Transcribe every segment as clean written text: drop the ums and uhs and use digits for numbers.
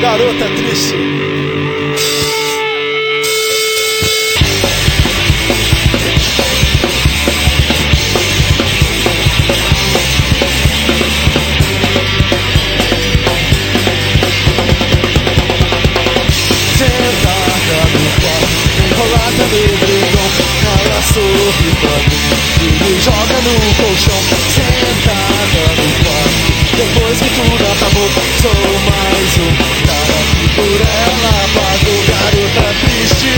Garota triste. Enrolada no edredom, ela sorri pra mim e me joga no colchão. Sentada no quarto, depois que tudo acabou, sou mais um cara que por ela pagou. Garota triste,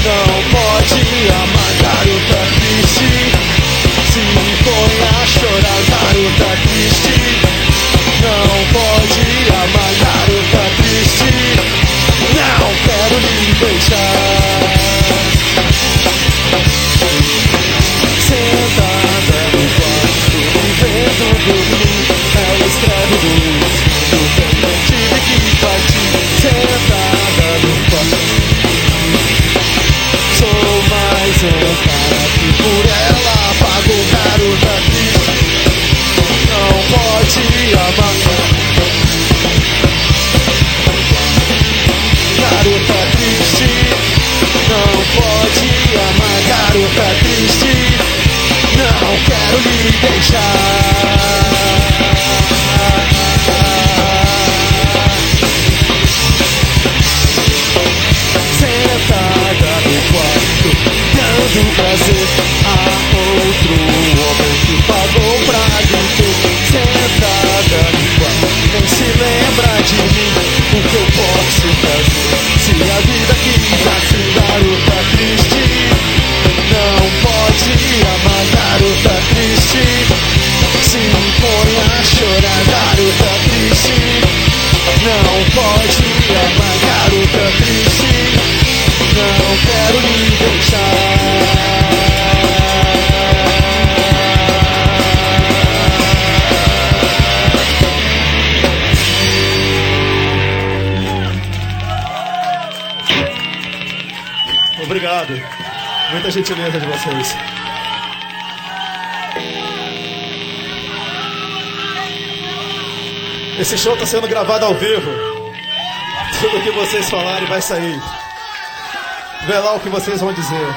não pode amar. Garota triste, se põe a chorar. Garota triste, não pode amar. Garota triste, não quero lhe deixar. Sentada no quarto, me vendo dormir, ela escreve luz do tempo, tive que partir. Sentada no quarto, sou mais um cara que por ela pagou. Garota triste, não pode amar. Garota triste, não pode amar. Garota triste, não quero lhe deixar. Sentada no quarto, dando prazer a outro homem que pagou pra lhe ter. Sentada no quarto, nem se lembra de mim. O que eu posso fazer se a vida quis assim? Garota triste, não pode amar. Garota triste, se põe a chorar. Garota triste, não pode amar. Garota triste, não quero lhe deixar. Obrigado, muita gentileza de vocês. Esse show está sendo gravado ao vivo. Tudo que vocês falarem vai sair. Vê lá o que vocês vão dizer.